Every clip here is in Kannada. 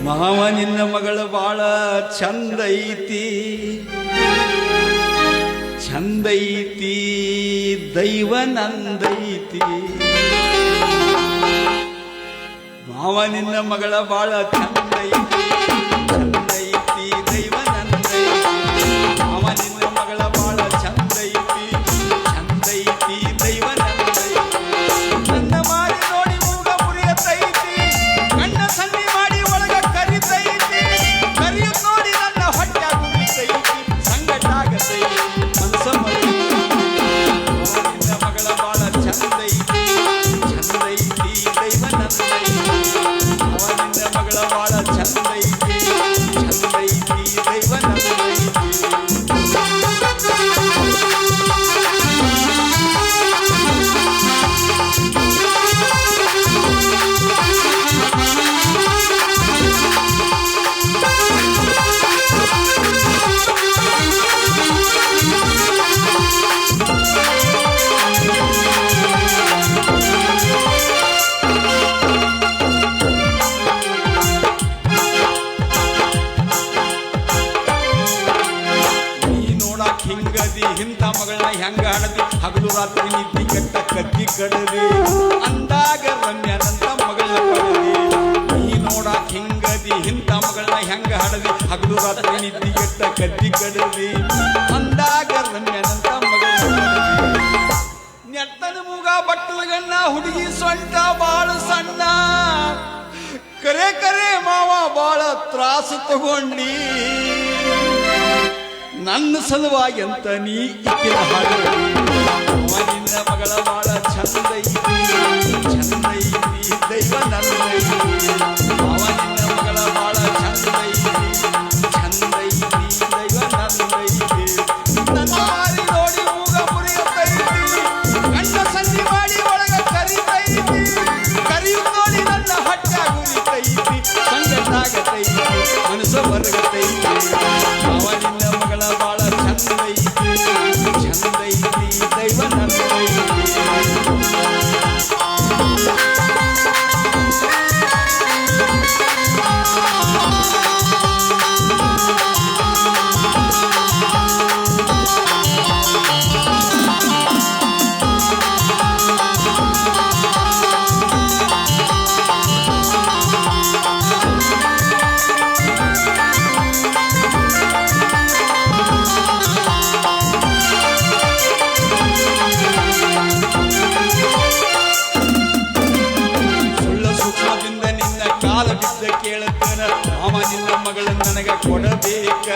ಮಾವ ನಿನ್ನ ಮಗಳು ಬಾಳ ಚಂದೈತಿ ಚಂದೈತಿ ದೈವ ನಂದೈತಿ. ಮಾವ ನಿನ್ನ ಮಗಳ ಬಾಳ ಚಂದೈತಿ ಚಂದೈತಿ ದೈವ ನಂದೈತಿ. ಮಾವ ನಿನ್ನ ಮಗಳ ಬಾಳ ಚಂದೈತಿ ಚಂದೈತಿ ದೈವ ನಂದೈತಿ. ನನ್ನ ಮಾರಿ ನೋಡಿ ಮೂಗ ಮುರಿಯತೈತಿ, ಕಣ್ಣ ಸನ್ನಿ ಮಾಡಿ ಒಳಗ ಕರಿತೈತಿ, ಕರಿಯ ನೋಡಿ ನನ್ನ ಹೊಟ್ಟೆ ಗುರಿತೈತಿ, ಸಂಗಟಾಗತೈತಿ ಮನಸ ನಿನ್ನ ಮಗಳ ಬಾಳ ಚಂದೈತಿ ಚಂದೈತಿ ದೈವ ನಂದೈತಿ. ನಿನ್ನ ಮಗಳ ಬಾಳ ಚಂದೈತಿ ಚಂದೈತಿ ದೈವ ನಂದೈತಿ. ಹಿಂಗದಿ ಇಂಥ ಮಗಳನ್ನ ಹೆಂಗ ಹಡದಿ, ಹಗಲು ರಾತ್ರಿ ನಿದ್ದಿ ಕೆಟ್ಟ ಕದ್ದಿ ಕಡದಿ, ಅಂದಾಗ ರಮ್ಯನಂತ ಮಗಳನ್ನ ಪಡದಿ. ನೀ ನೋಡಾಕ ಹಿಂಗದಿ ಇಂಥ ಮಗಳನ್ನ ಹೆಂಗ ಹಡದಿ, ಹಗಲು ರಾತ್ರಿ ನಿದ್ದಿ ಕೆಟ್ಟ ಕದ್ದಿ ಕಡದಿ, ಅಂದಾಗ ರಮ್ಯನಂತ ಮಗಳನ್ನ ಪಡದಿ. ನೆಟ್ಟನ ಮೂಗ ಬಟ್ಟಲ ಗಣ್ಣ ಹುಡುಗಿ ಸೊಂಟ ಬಾಳ ಸಣ್ಣ, ಕರೆ ಕರೆ ಮಾವ ಬಾಳ ತ್ರಾಸು ತಗೊಂಡಿ. ನನ್ನ ಸಲುವಾಗಿ ಅಂತ ನೀ ಇಕ್ಕಿನ ಹಾಡು. ನಿನ್ನ ಮಗಳ ಬಾಳ ಚಂದೈತಿ ಚಂದೈತಿ ದೈವ ನಂದೈತಿ. ನಿನ್ನ ಮಗಳ ಬಾಳ ಚಂದೈತಿ ಚಂದೈತಿ ದೈವ ನಂದೈತಿ. ನನ್ನ ಮಾರಿ ನೋಡಿ ಮೂಗ ಮುರಿಯತೈತಿ, ಕಣ್ಣ ಸಂಧಿ ಮಾಡಿ ಒಳಗ ಕರಿತೈತಿ, ಕರಿಯು ನೋಡಿ ನನ್ನ ಹೊಟ್ಟೆ ಗುರಿತೈತಿ, ಸಂಗಟಾಗತೈತಿ ಮನಸ್ಸ ಹೊರಗತೈತಿ. ನಿನ್ನ ಮಗಳ ಬಾಳ ಚಂದೈತಿ ಚಂದೈತಿ ದೈವ ನಂದೈತಿ. ಕೇಳತನ ಮಾವ ನಿನ್ನ ಮಗಳನ್ನ ನನಗ ಕೊಡಬೇಕ,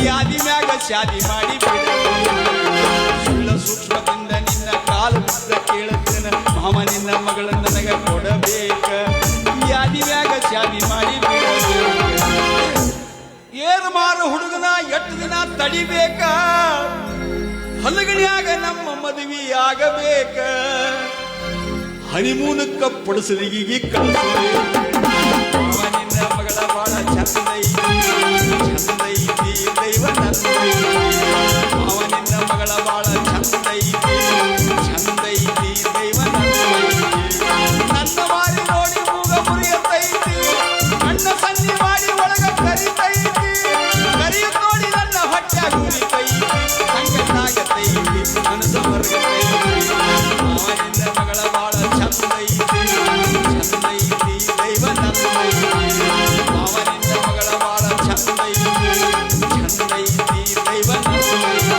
ಯಾದಿ ಮ್ಯಾಗ ಶಾದಿ ಮಾಡಿ ಬಿಡ. ಸುಳ್ಳ ಸೂಕ್ಷ್ಮದಿಂದ ನಿನ್ನ ಕಾಲು ಬಿದ್ದ ಕೇಳತನ ಮಾವ ನಿನ್ನ ಮಗಳನ್ನ ನನಗ ಕೊಡಬೇಕ, ಯಾದಿ ಮ್ಯಾಗ ಶಾದಿ ಮಾಡಿ ಬಿಡಬೇಕ. ಏರ್ ಮಾರು ಹುಡುಗನ ಎಷ್ಟು ದಿನ ತಡಿಬೇಕ, ಹಲಗಣಿಯಾಗ ನಮ್ಮ ಮದುವೆ ಆಗಬೇಕ, ಹನಿಮೂನಕ್ಕ ಪುಡಸಲಿಗೆ ಕಳಿಸಬೇಕು. ನಿನ್ನ ಮಗಳ ಬಾಳ ಚಂದೈತಿ ಚಂದೈತಿ ದೈವ ನಂದೈತಿ. ನಿನ್ನ ಮಗಳ ಬಾಳ ಚಂದೈತಿ ಚಂದೈತಿ ದೈವ ನಂದೈತಿ. ನನ್ನ ಮಾರಿ ನೋಡಿ ಮೂಗ ಮುರಿಯತೈತಿ, ಕಣ್ಣ ಸನ್ನಿ ಮಾಡಿ ಒಳಗ ಕರಿತೈತಿ, ಕರಿಯ ನೋಡಿ ನನ್ನ ಹೊಟ್ಟೆ ಗುರಿತೈತಿ, ಸಂಗಟಾಗತೈತಿ ಮನಸ್ಸ ಹೊರಗತೈತಿ. ನಿನ್ನ ಮಗಳ ಬಾಳ ಚಂದೈತಿ ಚಂದೈತಿ ದೈವ ನಂದೈತಿ. ನಿನ್ನ ಮಗಳ ಬಾಳ ಚಂದೈತಿ ಚಂದೈತಿ ದೈವ ನಂದೈತಿ.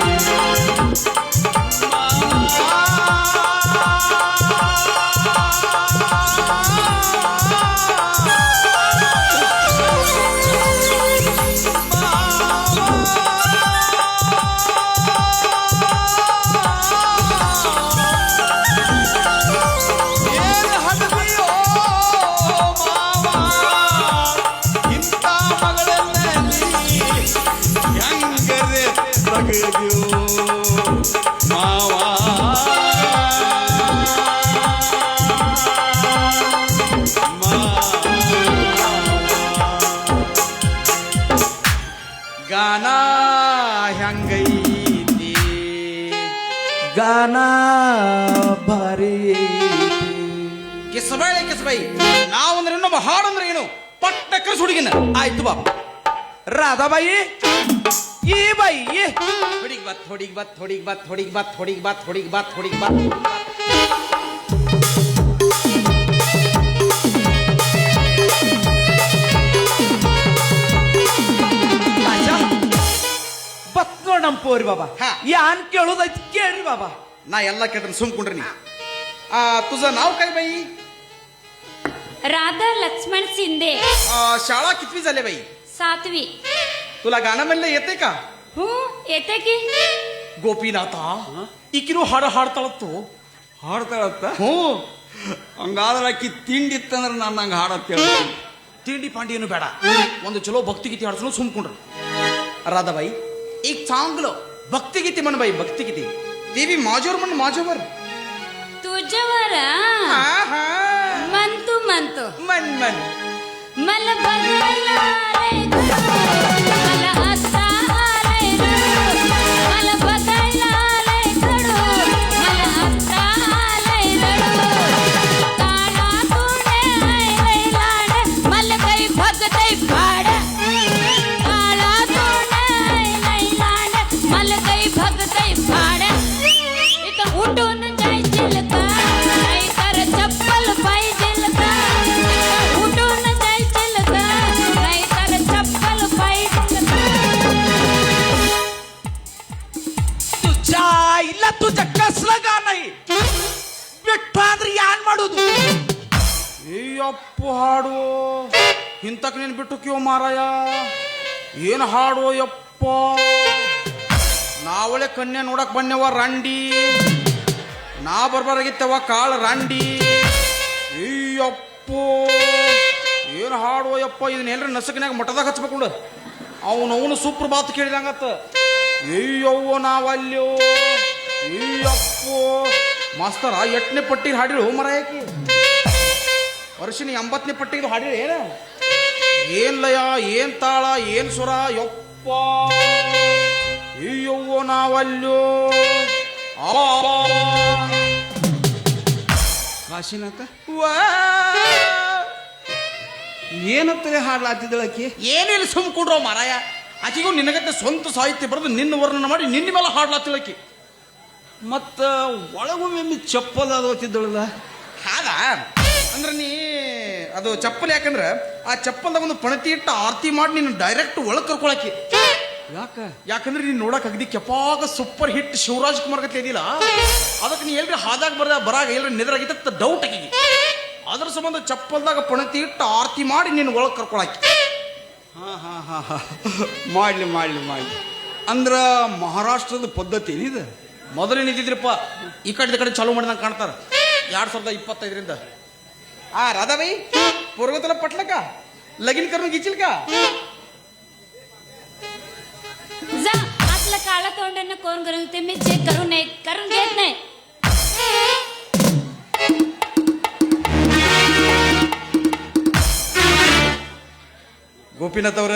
ಗಾನ ಹೆಂಗೈತಿ ಗಾನ ಭಾರಿ ಕಿಸಬಾಳೆ ಕಿಸಬೈ ನಾವಂದ್ರೆ ಇನ್ನೊಬ್ಬ ಹಾಡಂದ್ರೆ ಏನು पट्टकच ಹುಡುಗಿನ ಆಯ್ತು ಬಾಬಾ. ರಾಧಾಬಾಯಿ ಈ ಬಾಯಿ ಹೊಡಿಗ್ ಬತ್ ಹೊಡಿಗ್ ಬತ್ ಹೊಡಿಗ್ ಬತ್ ಹೊಡಿಗ್ ಬತ್ ಹೊಡಿಗ್ ಬತ್ ಹೊಡಿಗ್ ಬತ್ ಹೊಡಿಗ್ ಬತ್ ಬತ್ ನೋಡ್ ನಮ್ ಪೋರಿ ಬಾಬಾ. ಹಾ. ಯಾನ್ ಕೇಳೋದೈತಿ ಕೇಳ್ರಿ ಬಾಬಾ. ನಾ ಎಲ್ಲ ಕೇಳ್ತಾನೆ ಸುಮ್ಕೊಂಡ್ರಿ ನೀ तुझं नाव काय बाई राधा लक्ष्मण शिंदे. शाळा कितवी झाली बाई 7वी. तुला गाणं म्हणलं येते का हो येते की. ಗೋಪಿನಾಥ ಈಕಿನೂ ಹಾಡು ಹಾಡ್ತಾಳತ್ತು ಹಾಡ್ತಾಳತ್ತ ಹ್ಞೂ ಹಂಗಾದ್ರೆ ಆಕಿ ತಿಂಡಿ ಇತ್ತಂದ್ರೆ ನಾನು ಹಂಗೆ ಹಾಡತ್ತ ತಿಂಡಿ ಪಾಂಡಿ ಏನು ಬೇಡ ಒಂದು ಚಲೋ ಭಕ್ತಿಗೀತೆ ಹಾಡ್ಸಲು ಸುಮ್ಕೊಂಡ್ರು राधाबाई एक चांगलं भक्तिगीते म्हण बाई भक्तिगीते देवी माझ्यावर म्हण माझ्यावर तुझ्यावर म्हणतो म्हणतो मन मन मला बघायला रे खडू, मला आता रे रडू, मला बघायला रे खडू, मला आता रे रडू, काळा तोंडे रे लाड, मला काही भगतय फाड, काळा तोंडे रे लाड, मला काही भगतय फाड, इथं उठून जायची का नाही तर चप्पल पाहिजे का, उठून जायची का नाही तर चप्पल पाहिजे का. तुझ्या आईला तुझ्या कसलं गाणं आहे ಬಿಟ್ಟು ಆದ್ರೆ ಯಾನ್ ಮಾಡೋದು ಅಯ್ಯಪ್ಪ ಹಾಡು ಇಂತಕ್ ನೀನು ಬಿಟ್ಟು ಕ್ಯೋ ಮಾರಾಯ ಏನು ಹಾಡು ಯಪ್ಪ ನಾವಳೆ ಕನ್ಯೆ ನೋಡಕ್ ಬನ್ನೆವ ರಂಡಿ ನಾ ಬರ್ಬಾರಾಗಿತ್ತವ ಕಾಳ ರಂಡಿ ಅಯ್ಯಪ್ಪ ಏನು ಹಾಡು ಯಪ್ಪ ಇದನ್ನ ಎಲ್ರ ನಸಕನ್ಯಾಗ ಮಠದಾಗ ಹಚ್ಬೇಕು ಅವನು ಸುಪ್ರಭಾತ್ ಕೇಳಿದಂಗತ್ತ ಅಯ್ಯವ್ವ ನಾವಲ್ಯೋ ಅಯ್ಯಪ್ಪೋ ಮಾಸ್ತರ 8ನೇ ಪಟ್ಟಿಗೆ ಹಾಡಿರು ಮರಾಯಕಿ ವರ್ಷಿನ 80ನೇ ಪಟ್ಟಿಗೆ ಹಾಡಿರು ಏನ್ ಲಯ ಏನ್ ತಾಳ ಏನ್ ಸ್ವರ ಯಪ್ಪ ಅಯ್ಯವ್ವ ನಾವಲ್ಯೋ ಕಾಶಿನಾಥ ಏನತ್ತಲೆ ಹಾಡ್ಲಾತಿದ್ದಳಕಿ ಏನಿಲ್ಲ ಸುಮ್ಕೊಂಡ್ರೋ ಮಾರಾಯ ಆಕೆಗೂ ನಿನಗತ್ತೆ ಸ್ವಂತ ಸಾಹಿತ್ಯ ಬರೆದು ನಿನ್ನ ವರ್ಣನ ಮಾಡಿ ನಿನ್ನ ಮೇಲೆ ಹಾಡ್ಲಾತಿದ್ದಳಕಿ ಮತ್ತ ಒಳಗೊಮ್ಮೆ ಚಪ್ಪಲ್ ಅದೋತಿದ್ದಳಲ್ಲ ಹಾಗ ಅಂದ್ರೆ ನೀ ಅದು ಚಪ್ಪಲ್ ಯಾಕಂದ್ರೆ ಆ ಚಪ್ಪಲ್ದಾಗ ಒಂದು ಪಣತಿ ಇಟ್ಟು ಆರತಿ ಮಾಡಿ ನೀನು ಡೈರೆಕ್ಟ್ ಒಳಗೆ ಕರ್ಕೊಳಕಿ ಯಾಕಂದ್ರೆ ನೀನು ನೋಡಕ್ ಅಗದಿ ಕೆಪಾಗ ಸೂಪರ್ ಹಿಟ್ ಶಿವರಾಜ್ ಕುಮಾರ್ ಗತಿ ಇದಿಲ್ಲ ಅದಕ್ಕೆ ನೀ ಎಲ್ರಿ ಹಾದಾಗ ಬರಾಗ ಎಲ್ರಿ ನೆದರಾಗಿತ್ತ ಡೌಟ್ ಆಗಿ ಅದ್ರ ಸಂಬಂಧ ಚಪ್ಪಲ್ದಾಗ ಪಣತಿ ಇಟ್ಟು ಆರತಿ ಮಾಡಿ ನೀನು ಒಳಗೆ ಕರ್ಕೊಳಕಿ ಹಾ ಮಾಡ್ಲಿ ಮಾಡ್ಲಿ ಮಾಡ್ಲಿ ಅಂದ್ರ ಮಹಾರಾಷ್ಟ್ರದ ಪದ್ಧತಿ ಏನಿದೆ ಮೊದಲೇನಿದ್ದಿದ್ರಪ್ಪ ಈ ಕಡೆ ಚಾಲೂ ಮಾಡಿದಂಗೆ ಕಾಣ್ತಾರ 2025 राधाबाई पोरग तुला पटलं का लगीन करून घेशील का जा असलं काळा तोंडानं कोण करून ते मी चेक करून घेत नाही. ಗೋಪಿನಾಥ್ ಅವ್ರ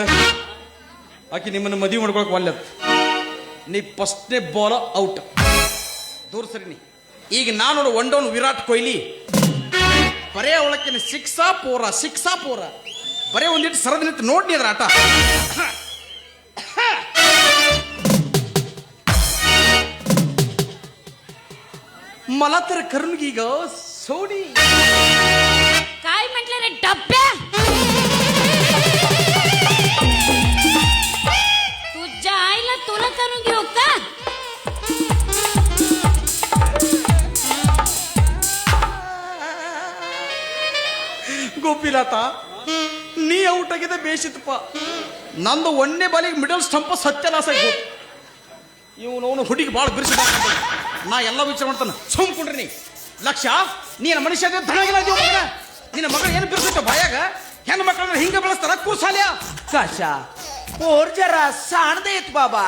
ಆಕಿ ನಿಮ್ಮನ್ನ ಮದುವೆ ಮಾಡ್ಕೊಳಕ್ ಒಲ್ಲೆತ್ ನೀ ಫಸ್ಟ್ನೇ ಬಾಲ್ ಔಟ್ ದೂರ ಸರಿ ನೀ ಈಗ ನಾನು ನೋಡು ಒನ್ ಡೌನ್ ವಿರಾಟ್ ಕೊಹ್ಲಿ ಬರೇ ಅವಳಕ್ಕಿನ ಸಿಕ್ಸಾ ಪೋರ ಬರೇ ಒಂದಿಟ್ಟು ಸರದ್ ನಿಂತು ನೋಡಿ ಅದ್ರ ಆಟ मला तर करून घे ग सोडी काय म्हटलं रे डब्या तुझ्या आईला तुला करून घेऊ का ಗೋಪಿನಾಥ ನೀ ಔಟ್ ಆಗಿದೆ ಬೇಸಿತ್ತಪ್ಪ ನಂದು ಒಂದೇ ಬಾಲಿಗೆ ಮಿಡಲ್ ಸ್ಟಂಪ್ ಸತ್ಯನಾಶ ಆಗಿ ಇವನು ಹುಡುಗಿ ಭಾಳ ಬಿರ್ಸಿ ನಾ ಎಲ್ಲ ವಿಚಾರ ಮಾಡ್ತಾನೆ ಸುಮ್ಕೊಂಡ್ರಿ ನೀ ಲಕ್ಷ ನೀನು ಮನುಷ್ಯ ಧನಾಗಿಲ್ಲ ನಿನ್ನ ಮಗಳು ಏನು ಬಿರ್ಸಿಟ್ಟ ಬಾಯಾಗ ಹೆಣ್ಣು ಮಕ್ಕಳನ್ನ ಹಿಂಗೆ ಬೆಳೆಸ್ತಾರ ಕೂಸಾಲ್ಯ ಕಾಶಾ ಪೋರ್ ಜರ ಸಾಣದ ಐತ್ ಬಾಬಾ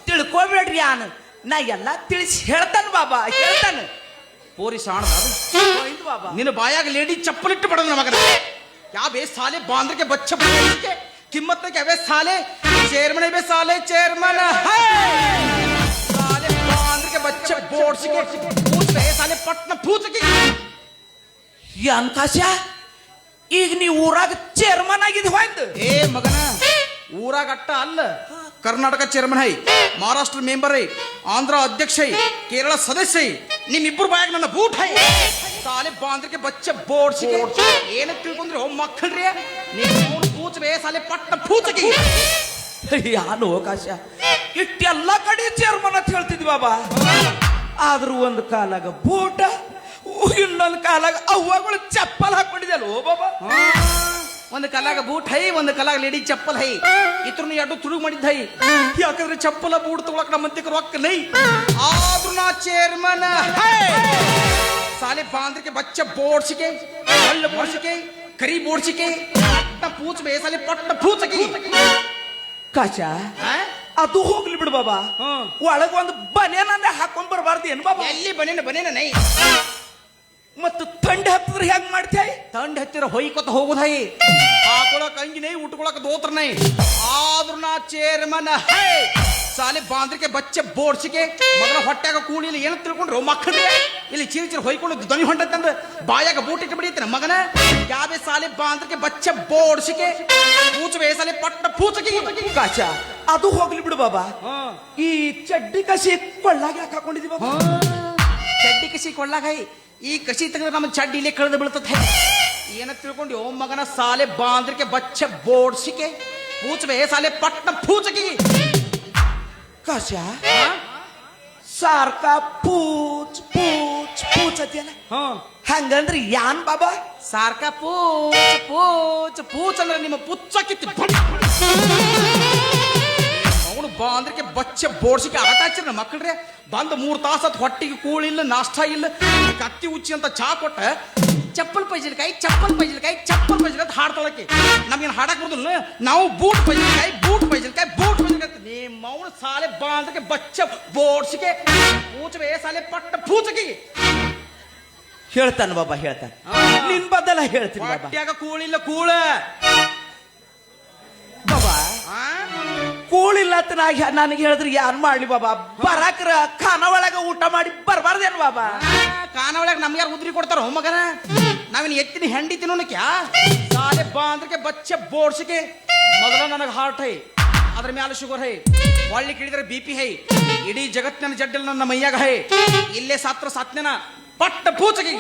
ತಿಳ್ಕೊಬೇಡ್ರಿ ಯಾನ್ ನಾ ಎಲ್ಲ ತಿಳಿಸಿ ಹೇಳ್ತಾನ ಬಾಬಾ ಹೇಳ್ತಾನ ಪೋರಿ ಸಾಣದ ಬಾಬಾ ನಿನ್ನ ಬಾಯಾಗ ಲೇಡಿ ಚಪ್ಪಲಿಟ್ಟು ಬಡದ ಮಗನ ಯಾವೇ ಸಾಲೆ ಬಾಂದ್ರಕ್ಕೆ ಬಚ್ಚ ಬಡಕ್ಕೆ ಕಿಮ್ಮತ್ ಯಾವೇ ಸಾಲೆ ಚೇರ್ಮನ್ ಬೇ ಸಾಲೆ ಚೇರ್ಮನ್ साले बांद्र के बच्चे बोर्ड से पूछ रहे साले पटना पूछ के यान काशा ಈಗ ನೀ ಊರಾಗ ಚೇರ್ಮನ್ ಆಗಿದ್ ಹೊಂದ್ ಏ ಮಗನ ಊರಾಗ ಅಟ್ಟ ಅಲ್ಲ Karnataka chairman high Maharashtra member high Andhra ಅಧ್ಯಕ್ಷ ಹೈ ಕೇರಳ ಸದಸ್ಯ ಹೈ ನಿಮ್ಮಿಬ್ಬರು ಬಾಯಾಗ ನನ್ನ ಬೂಟ್ ಹೈ ಸಾಲೆ ಬಾಂದ್ರಕ್ಕೆ ಬಚ್ಚ ಬೋಡ್ಸಿಗೆ ಏನ ತಿಳ್ಕೊಂಡ್ರಿ ಹೋಗ್ ಮಕ್ಕಳ್ರಿ ನೀವು ಪೂಚಬೇ ಸಾಲೆ ಪಟ್ಟ ಪೂಚಗಿ ಯಾನು ಅವಕಾಶ ಇಷ್ಟೆಲ್ಲ ಕಡೆ ಚೇರ್ಮನ್ ಅಂತ ಹೇಳ್ತಿದ್ವಿ ಬಾಬಾ ಆದ್ರೂ ಒಂದು ಕಾಲಾಗ ಬೂಟ ಇನ್ನೊಂದು ಕಾಲಾಗ ಅವ್ವಗಳು ಚಪ್ಪಲ್ ಹಾಕೊಂಡಿದ್ಯಲ್ಲ ಓ ಬಾಬಾ ಒಂದು ಕಲಾಗ ಬೂಟ್ ಹೈ ಒಂದು ಕಲಾಗ ಲೇಡಿ ಚಪ್ಪಲ್ ಹೈ ಇತ್ರನು ಎರಡು ತುಡುಗ್ ಮಾಡಿದ್ದ ಹೈ ಯಾಕಂದ್ರೆ ಚಪ್ಪಲ ಬೂಟ್ ತಗೊಳಕ್ ನಮ್ಮ ಮಂದಿಗೆ ರೊಕ್ಕ ನೈ ಆದ್ರೂ ನಾ ಚೇರ್ಮನ್ ಹೈ ಸಾಲೆ ಬಾಂದ್ರಕ್ಕೆ ಬಚ್ಚ ಬೋಡ್ಸಿಕೆ ಹಳ್ಳ ಬೋಡ್ಸಿಕೆ ಕರಿ ಬೋಡ್ಸಿಕೆ ಪಟ್ಟ ಪೂಚ್ ಬೇ ಸಾಲೆ ಪಟ್ಟ ಪೂಚಕಿ ಕಾಶ ಅದು ಹೋಗ್ಲಿ ಬಿಡು ಬಾಬಾ ಒಳಗ ಒಂದು ಬನೇನ ಹಾಕೊಂಡ್ ಬರಬಾರ್ದು ಏನು ಬಾಬಾ ಎಲ್ಲಿ ಬನೇನ ನೈ ಮತ್ತು ಥಂಡಿ ಹತ್ತಿದ್ರೆ ಹೆಂಗ್ ಮಾಡ್ತೀಯ ತಂಡ ಹತ್ತಿರ ಹೊಯ್ಕೊತ ಹೋಗುದ ಹೈ ಹಾಕೊಳಕ್ ಅಂಗಿ ನೈ ಉಟ್ಕೊಳಕ್ ದೋತ್ರ ನೈ ಆದ್ರೂ ನಾ ಚೇರ್ಮನ್ ಹೈ ಸಾಲೆ ಬಾಂದ್ರಕ್ಕೆ ಬಚ್ಚ ಬೋಡ್ಸಿಕೆ ಮೊದಲ ಹೊಟ್ಟ್ಯಾಗ ಕೂಣಿಲಿ ಏನು ತಿಳ್ಕೊಂಡ್ರು ಮಕ್ಕಳ್ರಿ ಇಲ್ಲಿ ಚಿರಿ ಹೊಯ್ಕೊಂಡು ಧ್ವನಿ ಹೊಂಟಂದ್ರೆ ಬಾಯಾಗ ಬೂಟ್ ಇಟ್ಟು ಬಿಡಿತಾನೆ ಮಗನ ಯಾವೇ ಸಾಲೆ ಬಾಂದ್ರಕ್ಕೆ ಬಚ್ಚ ಬೋಡ್ಸಿಕೆ ಪೂಚಬೇ ಸಾಲೆ ಪಟ್ಟ ಪೂಚಕಿ ಕಾಶ ಅದು ಹೋಗ್ಲಿ ಬಿಡು ಬಾಬಾ ಈ ಚಡ್ಡಿ ಕಸಿ ಕೊಳ್ಳಾಗ ಯಾಕೆ ಹಾಕೊಂಡಿದೀವಿ ಬಾಬಾ ಚಡ್ಡಿ ಕಸಿ ಕೊಳ್ಳಾಗ ಹೈ ಈ ಕಸಿ ತೆಗೆದ್ರೆ ನಮ್ಮ ಚಡ್ಡಿ ಇಲ್ಲೇ ಕಳೆದು ಬೀಳ್ತದೆ ಏನ ತಿಳ್ಕೊಂಡು ಓ ಮಗನ ಸಾಲೆ ಬಾಂದ್ರಕ್ಕೆ ಬಚ್ಚ ಬೋಡ್ಸಿಕೆ ಪೂಚಬೇ ಸಾಲೆ ಪಟ್ಟ ಪೂಚಕಿ ಕಾಶ ಸಾರ್ಕ ಪೂಚ್ ಪೂಚ್ ಪೂಚ್ ಅತಿಯಲ್ಲ ಹಂಗಂದ್ರೆ ಯಾನ್ ಬಾಬಾ ಸಾರ್ಕ ಪೂಚ್ ಪೂಚ್ ಪೂಚ್ ಅಂದ್ರೆ ನಿಮ್ಮ ಪುಚ್ಚಕ್ಕಿತ್ತು ಅವನು ಬಾಂದ್ರಕ್ಕೆ ಬಚ್ಚ ಬೋಡ್ಸಿಕೆ ಆಟ ಹಚ್ಚಿರ ಮಕ್ಕಳ್ರೆ ಬಂದು 3 ತಾಸು ಹೊಟ್ಟಿಗೆ ಕೂಳಿಲ್ಲ ನಾಷ್ಟ ಇಲ್ಲ ಕತ್ತಿ ಉಚ್ಚಿ ಅಂತ ಚಾ ಕೊಟ್ಟ ಚಪ್ಪಲ್ ಪೈಜಲ್ಕಾಯಿ ಚಪ್ಪಲ್ ಪೈಜಲ್ಕಾಯಿ ಚಪ್ಪಲ್ ಪೈಜಲ್ ಅಂತ ಹಾಡ್ತಾಳಕ್ಕೆ ನಮ್ಗೇನು ಹಾಡಕ್ ಬರೋದಿಲ್ಲ ನಾವು ಬೂಟ್ ಪೈಜಲ್ಕಾಯಿ ಬೂಟ್ ಪೈಜಲ್ಕಾಯಿ ಬೂಟ್ ಪೈಜಲ್ಕಾಯಿ ನಿಮ್ಮ ಅವನು ಸಾಲೆ ಬಾಂದ್ರಕ್ಕೆ ಬಚ್ಚ ಬೋಡ್ಸಿಕೆ ಪೂಚಬೇ ಸಾಲೆ ಪಟ್ಟ ಪೂಚಕಿ ಹೇಳ್ತಾನ ಬಾಬಾ ಹೇಳ್ತಾನ ನಿನ್ ಬದಲ ಹೇಳ್ತೀನಿ ಬಾಬಾ ಹೊಟ್ಟ್ಯಾಗ ಕೂಳಿಲ್ಲ ಕೂಳ ಬಾಬಾ ಕೂಳಿಲ್ಲ ಅಂತ ನನಗೆ ಹೇಳಿದ್ರೆ ಯಾನ್ ಮಾಡ್ಲಿ ಬಾಬಾ ಬರಾಕ್ರ ಖಾನ ಒಳಗ ಊಟ ಮಾಡಿ ಬರ್ಬಾರ್ದೇನು ಬಾಬಾ ಕಾನ ಒಳಗೆ ನಮ್ಗೆ ಯಾರು ಉದ್ರಿ ಕೊಡ್ತಾರ ಮಗನ ನಾವೇನು ಎತ್ತಿನ ಹೆಂಡಿ ತಿನ್ನೋನಕ್ಯಾ ಸಾಲೆ ಬಾಂದ್ರಕ್ಕೆ ಬಚ್ಚ ಬೋಡ್ಸಿಕೆ ಮೊದಲ ನನಗೆ ಹಾರ್ಟ್ ಹೈ ಅದ್ರ ಮ್ಯಾಲ ಶುಗರ್ ಹೈ ಒಳ್ಳೆ ಕಿಡಿದ್ರೆ BP ಹೈ ಇಡೀ ಜಗತ್ತಿನ ಜಡ್ಡಲ್ ನನ್ನ ಮೈಯಾಗ ಹೈ ಇಲ್ಲೇ ಸಾತ್ನ ಪಟ್ಟ ಪೂಚಕಿ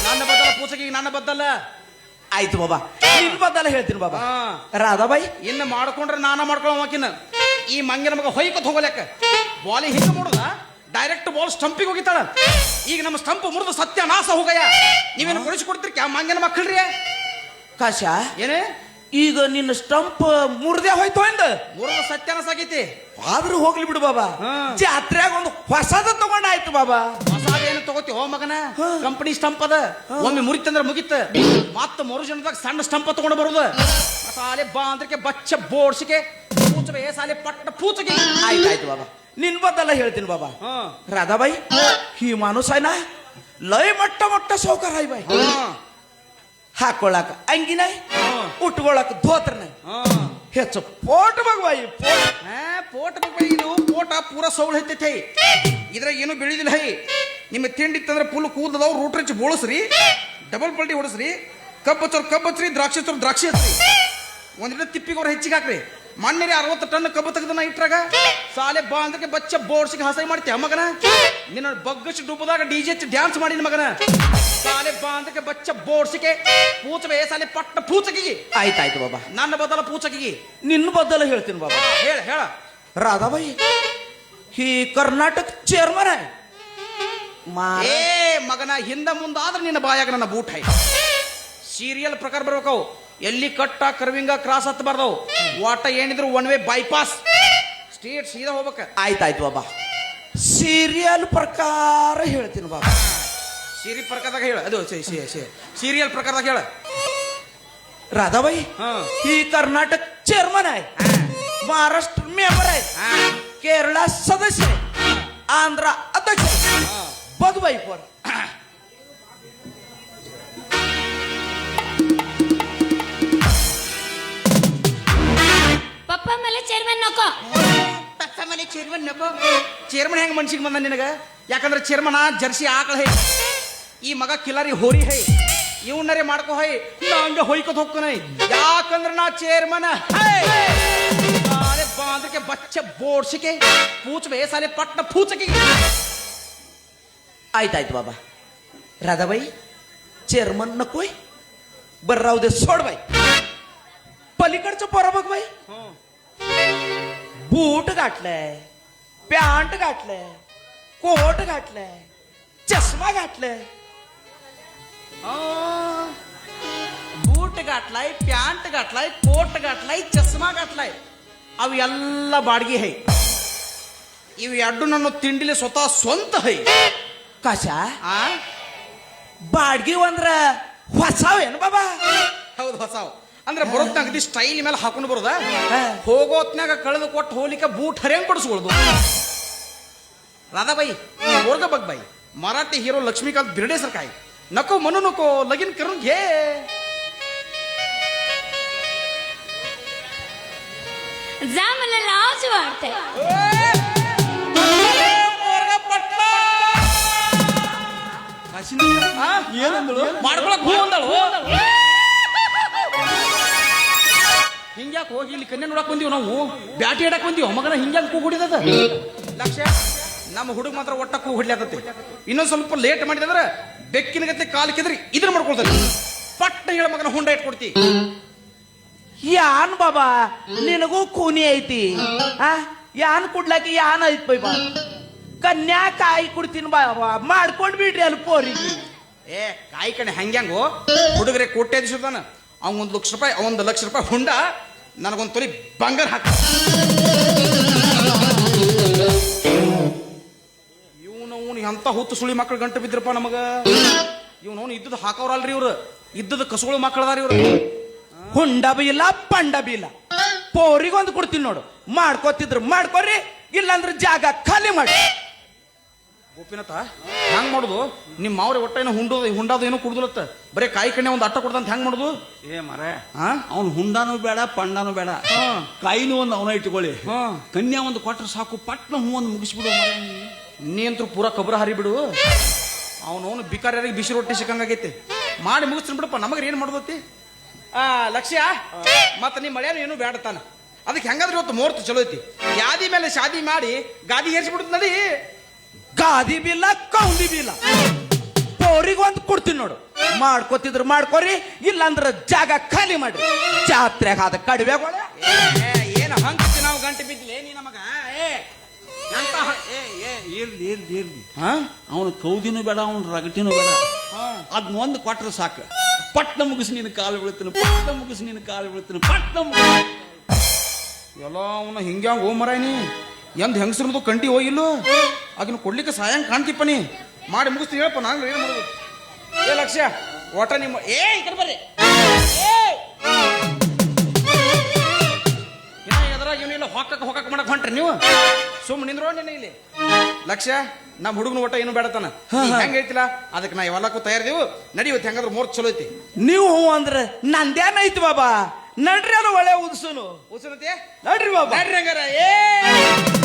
ನನ್ನ ಬದ್ದಲ ಪೂಚಕಿ ನನ್ನ ಬದ್ದಲ್ಲ ಆಯ್ತು ಬಾಬಾ ನಿನ್ ಬದಲ ಹೇಳ್ತೀನಿ ಬಾಬಾ ರಾಧಾಬಾಯಿ ಇನ್ನು ಮಾಡ್ಕೊಂಡ್ರೆ ನಾನ ಮಾಡ್ಕೊಳ್ಳೋಕಿನ್ನ ಈ ಮಂಗಿನ ಮಗ ಹೊಯ್ಕೊತ್ ಹೋಗಲೆಕ್ಕ ಬಾಲಿ ಹಿಂಗೆ ಮಾಡುದ ಡೈರೆಕ್ಟ್ ಬಾಲ್ ಸ್ಟಂಪಿಗೆ ಹೋಗಿತ್ತಾಳ ಈಗ ನಮ್ಮ ಸ್ಟಂಪ್ ಮುರಿದು ಸತ್ಯನಾಶ ಹೋಗಯ್ಯ ನೀವೇನು ಕೊಡಿಸ್ಕೊಡ್ತೀರಿ ಕ್ಯಾ ಮಂಗಿನ ಮಕ್ಕಳ್ರಿ ಕಾಶ ಏನೇ ಈಗ ನಿನ್ನ ಸ್ಟಂಪ್ ಮುರ್ದೇ ಹೋಯ್ತು ಅಂದ ಮುರಿದು ಸತ್ಯನಾಶ ಆಗೈತಿ ಆದ್ರೂ ಹೋಗ್ಲಿ ಬಿಡು ಬಾಬಾ ಜಾತ್ರೆಯಾಗ ಒಂದು ಹೊಸದ ತಗೊಂಡಾಯ್ತು ಬಾಬಾ ಹೊಸಾದೇನು ತಗೋತಿ ಹೋ ಮಗನ ಕಂಪನಿ ಸ್ಟಂಪ್ ಅದ ಒಮ್ಮೆ ಮುರಿತಂದ್ರೆ ಮುಗಿತ ಮತ್ತ ಮರು ಜನದಾಗ ಸಣ್ಣ ಸ್ಟಂಪ್ ತಗೊಂಡು ಬರುದು ಸಾಲೆ ಬಾಂದ್ರಕ್ಕೆ ಬಚ್ಚ ಬೋಡ್ಸಿಕೆ ಪೂಚಬೇ ಸಾಲೆ ಪಟ್ಟ ಪೂಚಕಿ ಆಯ್ತಾಯ್ತು ಬಾಬಾ ನಿನ್ ಬದಲ ಹೇಳ್ತೀನಿ ಬಾಬಾ ರಾಧಾಬಾಯಿ ಈ ಮಾನುಸಾಯ್ನ ಲೈ ಮೊಟ್ಟ ಸೌಕರ್ ಹಾಯ್ ಬಾಯ್ ಹಾಕೊಳಕ ಅಂಗಿನಾಯ್ ಉಟ್ಕೊಳಕ ಧೋತ್ರನ ಹೆಚ್ಚು ಪೋಟ್ ಬಗ್ಬಾಯಿ ಪೋಟ ಇದು ಪೋಟ ಪೂರ ಸೌಳು ಹೆಚ್ಚೈತಿ ಇದ್ರಾಗ ಏನು ಬೆಳಿದಿಲ್ಲ ಹೈ ನಿಮ್ಮ ತಿಂಡಿ ತಂದ್ರೆ ಫುಲ್ ಕೂದಲದವ್ ರೂಟ್ ರಿಚ್ ಬೋಳಸ್ರಿ ಡಬಲ್ ಪಲ್ಟಿ ಹೊಡಸ್ರಿ ಕಬ್ಬಚ್ಚೋರ್ ಕಬ್ಬಚ್ರಿ ದ್ರಾಕ್ಷಿ ಹಚ್ಚೋರ್ ದ್ರಾಕ್ಷಿ ಹಚ್ರಿ ಒಂದಿನ ತಿಪ್ಪಿಗೆ ಅವ್ರು ಹೆಚ್ಚಿಗೆ ಹಾಕ್ರಿ ಮಣ್ಣರಿ 60 ಟನ್ ಕಬ್ಬು ತೆಗೆದನ ಇಟ್ರಾಗ ಸಾಲೆ ಬಾಂದ್ರಕ್ಕೆ ಬಚ್ಚ ಬೋಡ್ಸಿಗೆ ಹಸೈ ಮಾಡ್ತೀಯ ಮಗನ ನಿನ್ನ ಬಗ್ಗಸಿ ಡುಬ್ಬದಾಗ DJ ಡ್ಯಾನ್ಸ್ ಮಾಡಿನ ಮಗನ ಸಾಲೆ ಬಾಂದ್ರಕ್ಕೆ ಬಚ್ಚ ಬೋಡ್ಸಿಗೆ ಪೂಚಬೇ ಸಾಲೆ ಪಟ್ಟ ಪೂಚಕಿಗೆ ಆಯ್ತಾಯ್ತು ಬಾಬಾ ನನ್ನ ಬದಲ ಪೂಚಕಿಗೆ ನಿನ್ನ ಬದಲ ಹೇಳ್ತೀನಿ ಬಾಬಾ ಹೇಳ ರಾಧಾಬಾಯಿ ಈ ಕರ್ನಾಟಕ ಚೇರ್ಮನ್ ಏ ಮಗನ ಹಿಂದ ಮುಂದಾದ್ರೆ ನಿನ್ನ ಬಾಯಾಗ ನನ್ನ ಬೂಟ್ ಹೈ ಸೀರಿಯಲ್ ಪ್ರಕಾರ ಬರ್ಬೇಕವು ಎಲ್ಲಿ ಕಟ್ಟ ಕರ್ವಿಂಗ ಕ್ರಾಸ್ ಹತ್ತಬಾರ್ದವು ವಾಟ ಏನಿದ್ರು ಒನ್ ವೇ ಬೈಪಾಸ್ ಸ್ಟ್ರೇಟ್ ಸೀದಾ ಹೋಗ್ಬೇಕ ಆಯ್ತಾಯ್ತು ಬಾಬಾ ಸೀರಿಯಲ್ ಪ್ರಕಾರ ಹೇಳ್ತೀನಿ ಬಾಬಾ ಸೀರಿ ಪ್ರಕಾರದಾಗ ಹೇಳ ಅದು ಸೀರಿಯಲ್ ಪ್ರಕಾರದಾಗ ಹೇಳ ರಾಧಾಬಾಯಿ ಈ ಕರ್ನಾಟಕ ಚೇರ್ಮನ್ आहे महाराष्ट्र मेंबर आहे केरळ सदस्य आहे आंध्र अध्यक्ष बघ बाई पर पप्पा मला चेअरमॅन नको ಮೇಲೆ ಚೇರ್ಮನ್ ನಕೋ ಚೇರ್ಮನ್ ಹೆಂಗ್ ಮನ್ಸಿಗೆ ಬಂದ ನಿನಗ ಯಾಕಂದ್ರೆ ಚೇರ್ಮನ್ ಜರ್ಸಿ ಆಕಳ ಹೈ ಈ ಮಗ ಕಿಲಾರಿ ಹೋರಿ ಹೈ ಇವನ್ನರೇ ಮಾಡ್ಕೋ ಹೋಯ್ ನಾ ಹಂಗೆ ಹೊಯ್ಕೊತ ಹೋಗ್ತಾನೆ ಯಾಕಂದ್ರೆ ನಾ ಚೇರ್ಮನ್ साले बांध के बच्चे बोर्ड के पूछ वे साले पट्ट पूछ के आयतायत बाबा राधाबाई चेअरमन नकोय बर राहू दे सोड बाई पलीकडचं पोरा बघ बाई बूट घातलाय पॅन्ट घातलाय कोट घातलाय चष्मा घातलाय बूट घातलाय पॅन्ट घातलाय कोट घातलाय चष्मा घातलाय ಅವು ಎಲ್ಲ ಬಾಡಿಗೆ ಹೈ ಇವು ಎರಡು ನನ್ನ ತಿಂಡಿಲಿ ಸ್ವತಃ ಸ್ವಂತ ಹೈ कशा ಆ ಬಾಡ್ಗಿ ಅಂದ್ರ ಹೊಸಾವ್ ಏನು ಬಾಬಾ ಹೌದು ಹೊಸಾವ್ ಅಂದ್ರೆ ಬರೋದ್ನಾಗ ಅಗದಿ ಸ್ಟೈಲ್ ಮೇಲೆ ಹಾಕೊಂಡು ಬರೋದ ಹಾ. ಹೋಗೋತ್ನಾಗ ಕಳೆದು ಕೊಟ್ಟು ಹೋಗ್ಲಿಕ್ಕೆ ಬೂಟ್ ಹರಿಯಂಗ್ ಕೊಡಿಸ್ಕೊಳ್ದು ರಾಧಾಬಾಯಿ ಓರ್ಗ ಬಗ್ ಬಾಯಿ मराठी हिरो लक्ष्मीकांत बिर्डेसारखा आहे नको म्हणू नको लगीन करून घे जा मला लाज वाटते ಏನಂದಳು ಮಾಡ್ಕೊಳಕ್ ಹೂ ಅಂದಳು ಹಿಂಗ್ಯಾಕ್ ಹೋಗಿ ಇಲ್ಲಿ ಕನ್ಯಾ ನೋಡಕ್ ಬಂದೀವಿ ನಾವು ಬ್ಯಾಟಿ ಆಡಕ್ ಬಂದೀವಿ ಮಗನ ಹಿಂಗ್ಯಾಕ್ ಕೂಗ್ ಹೊಡಿದದ ಲಕ್ಷ್ಯ ನಮ್ಮ ಹುಡುಗ ಮಾತ್ರ ಒಟ್ಟ ಕೂಗ್ ಹೊಡ್ಲಾತತಿ ಇನ್ನೊಂದ್ ಸ್ವಲ್ಪ ಲೇಟ್ ಮಾಡಿದಂದ್ರ ಬೆಕ್ಕಿನ ಗತ್ತೆ ಕಾಲು ಕೆದ್ರಿ ಇದನ್ನ ಮಾಡ್ಕೊಳ್ತಾರೆ ಪಟ್ಟ ಹೇಳ ಮಗನ ಹುಂಡ ಇಟ್ಕೊಡ್ತಿ ಯಾನ್ ಬಾಬಾ ನಿನಗೂ खूनी ಐತಿ ಯಾನ್ ಕುಡ್ಲಾಕಿ ಯಾನ್ ಐತ್ ಬೈ ಬಾ ಕನ್ಯಾ ಕಾಯಿ ಕುಡ್ತೀನಿ ಬಾಬಾ ಮಾಡ್ಕೊಂಡ್ ಬಿಡ್ರಿ ಅಲ್ಲಿ ಪೋರಿಗೆ ಏ ಕಾಯಿ ಕಣೆ ಹಂಗ್ಯಾಂಗು ಹುಡುಗರೆ ಕೋಟ್ಯಾಧೀಶದಾನ ಅವ್ ಒಂದು ಲಕ್ಷ ರೂಪಾಯಿ ಹುಂಡ ನನಗೊಂದು ತೊಲಿ ಬಂಗಾರ ಹಾಕ ಇವನವನು ಎಂತ ಹುತ್ತು ಸುಳಿ ಮಕ್ಕಳು ಗಂಟು ಬಿದ್ರಪ್ಪ ನಮಗ ಇವನವನು ಇದ್ದದ ಹಾಕವ್ರಲ್ರಿ ಇವ್ರು ಇದ್ದದ ಕಸುಗಳು ಮಕ್ಕಳದಾರ ಇವ್ರು ಹುಂಡ ಬಿ ಇಲ್ಲ ಪಂಡ ಬಿ ಇಲ್ಲ ಪೋರಿಗೊಂದು ಕೊಡ್ತೀನಿ ನೋಡು ಮಾಡ್ಕೋತಿದ್ರು ಮಾಡ್ಕೋರಿ ಇಲ್ಲಾಂದ್ರೆ ಜಾಗ ಖಾಲಿ ಮಾಡಿ ಗೋಪಿನಾಥ ಹೆಂಗ್ ಮಾಡುದು ನಿಮ್ಮ ಮಾವ್ರೆ ಒಟ್ಟ ಏನೋ ಹುಂಡಾದ ಏನೋ ಕುಡ್ದಲತ್ತ ಬರೀ ಕಾಯಿ ಕಣ್ಣೆ ಒಂದು ಅಟ್ಟ ಕೊಡ್ದಂತ ಹೆಂಗ್ ಮಾಡುದು ಏ ಮರ ಅವ್ನು ಹುಂಡಾನು ಬೇಡ ಪಂಡಾನು ಬೇಡ ಕಾಯಿನೂ ಒಂದು ಅವನ ಇಟ್ಕೊಳ್ಳಿ ಕನ್ಯಾ ಒಂದು ಕೊಟ್ರೆ ಸಾಕು ಪಟ್ನ ಹೂ ಒಂದು ಮುಗಿಸ್ಬಿಡು ಮರ ನೀ ಅಂತೂ ಪೂರಾ ಕಬ್ರ ಹರಿಬಿಡು ಅವನವನು ಬಿಕಾರ್ಯಾರಿಗೆ ಬಿಸಿ ರೊಟ್ಟಿ ಸಿಕ್ಕಂಗಾಗೈತೆ ಮಾಡಿ ಮುಗಿಸ್ತೀನಿ ಬಿಡಪ್ಪ ನಮಗೆ ಏನ್ ಮಾಡೋದತ್ತಿ ಲಕ್ಷ್ಯ ಮತ್ತ ನಿಮ್ಮ ಮಳೆಯನ್ನು ಏನು ಬೇಡತಾನ ಅದಕ್ಕೆ ಹೆಂಗಾದ್ರೆ ಇವತ್ತು ಮುಹೂರ್ತ ಚಲೋ ಐತಿ ಯಾದಿ ಮೇಲೆ ಶಾದಿ ಮಾಡಿ ಗಾದಿ ಏರ್ಸ್ಬಿಡುತ್ತ ನಡಿ ಗಾದಿ ಬಿ ಇಲ್ಲ ಕೌಂದಿ ಬಿ ಇಲ್ಲ ಪೋರಿಗೊಂದು ಕೊಡ್ತೀನಿ ನೋಡು ಮಾಡ್ಕೋತಿದ್ರು ಮಾಡ್ಕೋರಿ ಇಲ್ಲಾಂದ್ರೆ ಜಾಗ ಖಾಲಿ ಮಾಡ್ರಿ ಜಾತ್ರೆಗ ಆದ ಕಡಿವೆಗಳ ಏನು ಹಂಚಿ ನಾವು ಗಂಟೆ ಬಿದ್ದಿಲ್ಲ ನೀ ನಮಗ ಇರ್ಲಿ ಇರ್ಲಿ ಇರ್ಲಿ ಅವನು ಕೌದಿನೂ ಬೇಡ ಅವನು ರಗಟಿನೂ ಬೇಡ ಅದನ್ನ ಒಂದು ಕೊಟ್ರೆ ಸಾಕು ಪಟ್ನ ಮುಗಿಸಿ ನೀನು ಕಾಲು ಬೀಳ್ತೀನಿ ಪಟ್ನ ಮುಗಿಸಿ ನೀನು ಕಾಲು ಬೀಳ್ತೀನಿ ಪಟ್ನ ಎಲ್ಲ ಅವನ ಹಿಂಗ್ಯಾಂಗ ಓ ಮರಾಯ್ನಿ ಎಂದ್ ಹೆಂಗಸರದು ಕಂಟಿ ಹೋಗಿಲ್ಲೋ ಆಗಿನ ಕೊಡ್ಲಿಕ್ಕೆ ಸಾಯಂಗ್ ಕಾಣ್ತಿಪ್ಪ ನೀ ಮಾಡಿ ಮುಗಿಸ್ತೀನಿ ಹೇಳಪ್ಪ ನಾನು ಏನು ಮಾಡೋದು ಏ ಲಕ್ಷ್ಯ ಒಟ ನಿಮ್ಮ ಈ ಕಡೆ ಬರ್ರಿ ಎದ್ರಾಗ ಇವನಿಲ್ಲ ಹೊಕ್ಕ ಮಾಡಕ್ ಹೊಂಟ್ರಿ ನೀವು ಸುಮ್ಮನೆ ನಿಂದ್ರೋ ನಿನ್ನ ಇಲ್ಲಿ ಲಕ್ಷ್ಯ ನಮ್ಮ ಹುಡುಗನ ಒಟ್ಟ ಏನು ಬೇಡತಾನ ಹೆಂಗ ಹೇಳ್ತಿಲ್ಲ ಅದಕ್ಕೆ ನಾ ಇವೆಲ್ಲಕ್ಕೂ ತಯಾರಿದೆವು ನಡಿವತ್ತು ಹೆಂಗಾದ್ರೆ ಮೂರ್ತ ಚಲೋ ಐತಿ ನೀವು ಅಂದ್ರೆ ನಂದೇನೈತಿ ಬಾಬಾ ನಡ್ರಿ ಅದು ಒಳ್ಳೆ ಉದ್ಸುನು ಉಸಿರತೆ ನಡ್ರಿ ಬಾಬಾ ನಡ್ರಿ ಹಂಗಾರ